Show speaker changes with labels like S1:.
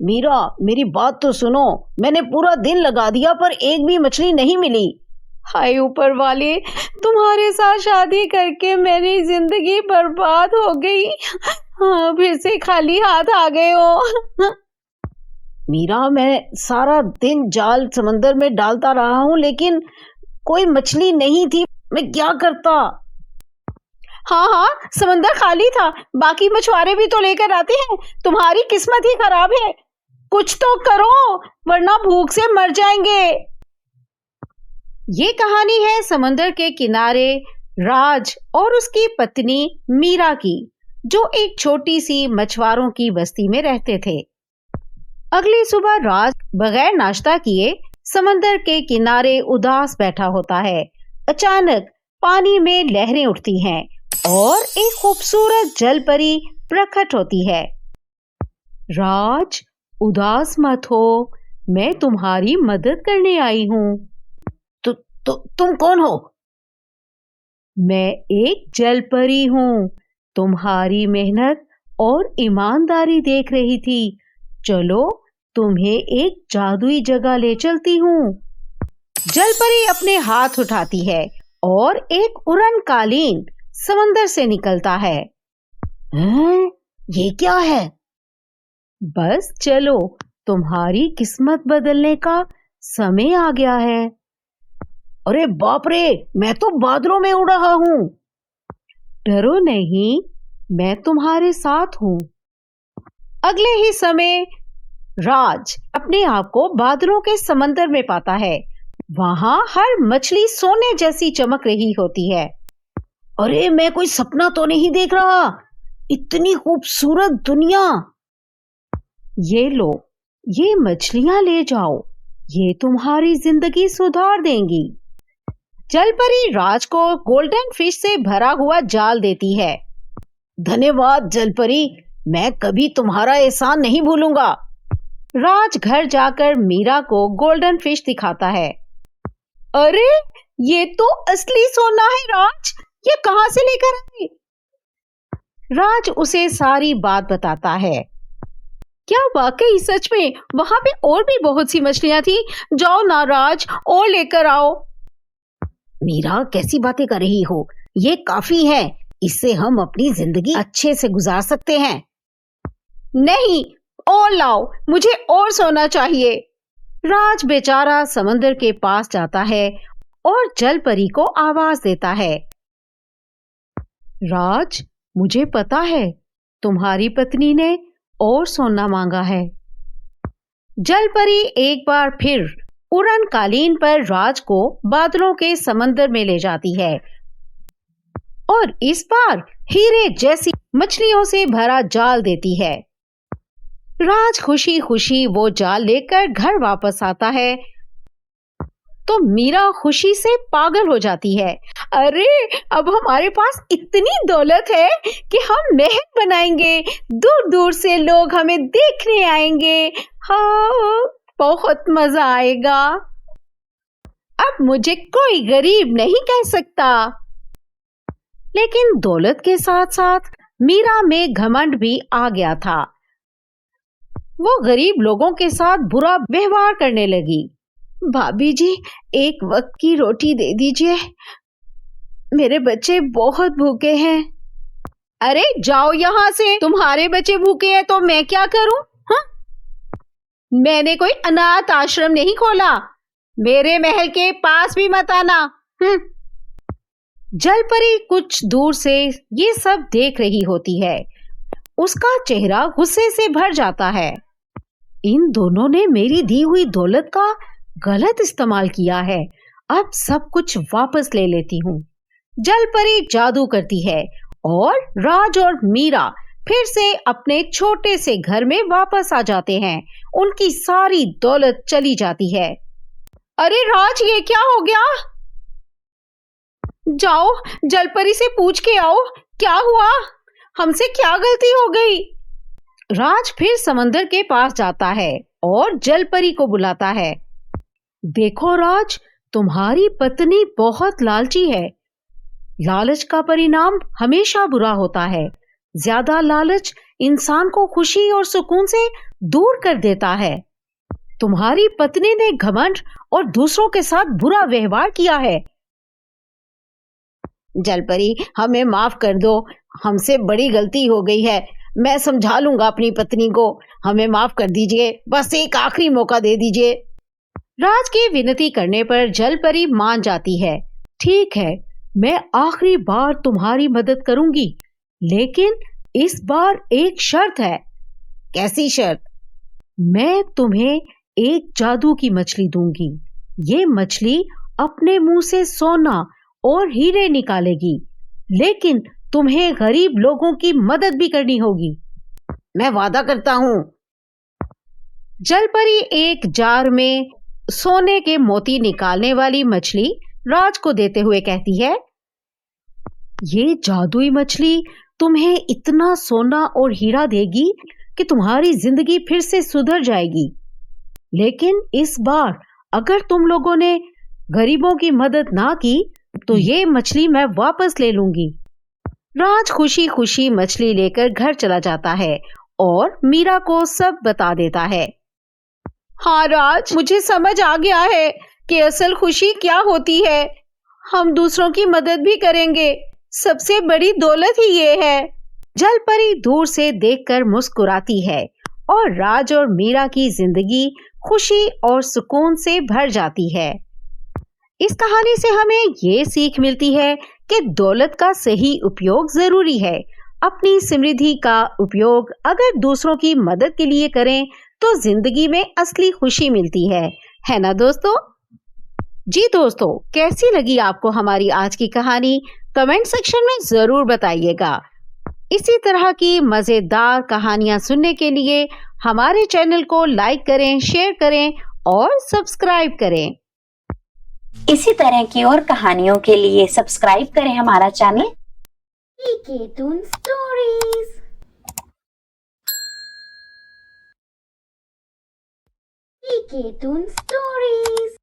S1: मीरा, मेरी बात तो सुनो। मैंने पूरा दिन लगा दिया पर एक भी मछली नहीं मिली।
S2: हाय ऊपर वाले, तुम्हारे साथ शादी करके मेरी जिंदगी बर्बाद हो गई। हाँ, फिर से खाली हाथ आ गए हो।
S1: मीरा, मैं सारा दिन जाल समंदर में डालता रहा हूँ लेकिन कोई मछली नहीं थी। मैं क्या करता?
S2: हाँ, समंदर खाली था, बाकी मछुआरे भी तो लेकर आते हैं। तुम्हारी किस्मत ही खराब है। कुछ तो करो वरना भूख से मर जाएंगे। ये कहानी है समंदर के किनारे राज और उसकी पत्नी मीरा की, जो एक छोटी सी मछुआरों की बस्ती में रहते थे। अगली सुबह राज बगैर नाश्ता किए समंदर के किनारे उदास बैठा होता है। अचानक पानी में लहरें उठती हैं और एक खूबसूरत जलपरी प्रकट होती है। राज, उदास मत हो, मैं तुम्हारी मदद करने आई हूँ।
S1: तुम कौन हो?
S2: मैं एक जलपरी हूँ, तुम्हारी मेहनत और ईमानदारी देख रही थी। चलो तुम्हें एक जादुई जगह ले चलती हूँ। जलपरी अपने हाथ उठाती है और एक उड़न कालीन समंदर से निकलता है।
S1: ये क्या है?
S2: बस चलो, तुम्हारी किस्मत बदलने का समय आ गया है।
S1: अरे बाप रे, मैं तो बादलों में उड़ रहा हूँ।
S2: डरो नहीं, मैं तुम्हारे साथ हूँ। अगले ही समय राज अपने आप को बादलों के समंदर में पाता है। वहां हर मछली सोने जैसी चमक रही होती है।
S1: अरे, मैं कोई सपना तो नहीं देख रहा? इतनी खूबसूरत दुनिया।
S2: ये लो, ये मछलियां ले जाओ, ये तुम्हारी जिंदगी सुधार देंगी। जलपरी राज को गोल्डन फिश से भरा हुआ जाल देती है।
S1: धन्यवाद जलपरी, मैं कभी तुम्हारा एहसान नहीं भूलूंगा।
S2: राज घर जाकर मीरा को गोल्डन फिश दिखाता है। अरे, ये तो असली सोना है राज, ये कहां से लेकर आए? राज उसे सारी बात बताता है। क्या वाकई सच में वहां पे और भी बहुत सी मछलियां थी? जाओ ना राज, और लेकर आओ।
S1: मीरा, कैसी बातें कर रही हो? ये काफी है, इससे हम अपनी जिंदगी अच्छे से गुजार सकते हैं।
S2: नहीं, और लाओ, मुझे और सोना चाहिए। राज बेचारा समंदर के पास जाता है और जलपरी को आवाज देता है। राज, मुझे पता है तुम्हारी पत्नी ने और सोना मांगा है। जलपरी एक बार फिर उड़न कालीन पर राज को बादलों के समंदर में ले जाती है और इस बार हीरे जैसी मछलियों से भरा जाल देती है। राज खुशी खुशी वो जाल लेकर घर वापस आता है तो मीरा खुशी से पागल हो जाती है। अरे, अब हमारे पास इतनी दौलत है कि हम महल बनाएंगे, दूर दूर से लोग हमें देखने आएंगे। हाँ, बहुत मजा आएगा। अब मुझे कोई गरीब नहीं कह सकता। लेकिन दौलत के साथ साथ मीरा में घमंड भी आ गया था। वो गरीब लोगों के साथ बुरा व्यवहार करने लगी। भाभी जी, एक वक्त की रोटी दे दीजिए, मेरे बच्चे बहुत भूखे हैं। अरे जाओ यहाँ से, तुम्हारे बच्चे भूखे हैं तो मैं क्या करूं? हाँ? मैंने कोई अनाथ आश्रम नहीं खोला, मेरे महल के पास भी मत आना। जलपरी कुछ दूर से ये सब देख रही होती है। उसका चेहरा गुस्से से भर जाता है। इन दोनों ने मेरी दी हुई दौलत का गलत इस्तेमाल किया है, अब सब कुछ वापस ले लेती हूँ। जलपरी जादू करती है और राज और मीरा फिर से अपने छोटे से घर में वापस आ जाते हैं। उनकी सारी दौलत चली जाती है। अरे राज, ये क्या हो गया? जाओ जलपरी से पूछ के आओ, क्या हुआ, हमसे क्या गलती हो गई? राज फिर समंदर के पास जाता है और जलपरी को बुलाता है। देखो राज, तुम्हारी पत्नी बहुत लालची है। लालच का परिणाम हमेशा बुरा होता है। ज्यादा लालच इंसान को खुशी और सुकून से दूर कर देता है। तुम्हारी पत्नी ने घमंड और दूसरों के साथ बुरा व्यवहार किया है।
S1: जलपरी, हमें माफ कर दो, हमसे बड़ी गलती हो गई है। मैं समझा लूंगा अपनी पत्नी को, हमें माफ कर दीजिए, बस एक आखिरी मौका दे दीजिए।
S2: राज की विनती करने पर जलपरी मान जाती है। ठीक है, मैं आखिरी बार तुम्हारी मदद करूंगी, लेकिन इस बार एक शर्त है।
S1: कैसी शर्त?
S2: मैं तुम्हें एक जादू की मछली दूंगी। ये मछली अपने मुंह से सोना और हीरे निकालेगी, लेकिन तुम्हें गरीब लोगों की मदद भी करनी होगी।
S1: मैं वादा करता हूँ।
S2: जलपरी एक जार में सोने के मोती निकालने वाली मछली राज को देते हुए कहती है, ये जादुई मछली तुम्हें इतना सोना और हीरा देगी कि तुम्हारी जिंदगी फिर से सुधर जाएगी। लेकिन इस बार अगर तुम लोगों ने गरीबों की मदद ना की तो ये मछली मैं वापस ले लूंगी। राज खुशी खुशी मछली लेकर घर चला जाता है और मीरा को सब बता देता है।
S1: हाँ राज, मुझे समझ आ गया है कि असल खुशी क्या होती है। हम दूसरों की मदद भी करेंगे, सबसे बड़ी दौलत ही ये है।
S2: जलपरी दूर से देखकर मुस्कुराती है और राज और मीरा की जिंदगी खुशी और सुकून से भर जाती है। इस कहानी से हमें ये सीख मिलती है कि दौलत का सही उपयोग जरूरी है। अपनी समृद्धि का उपयोग अगर दूसरों की मदद के लिए करें तो जिंदगी में असली खुशी मिलती है ना दोस्तों? जी दोस्तों, कैसी लगी आपको हमारी आज की कहानी? कमेंट सेक्शन में जरूर बताइएगा। इसी तरह की मजेदार कहानियां सुनने के लिए हमारे चैनल को लाइक करें, शेयर करें और सब्सक्राइब करें।
S3: इसी तरह की और कहानियों के लिए सब्सक्राइब करें हमारा चैनल पीके टून स्टोरीज। पीके टून स्टोरीज।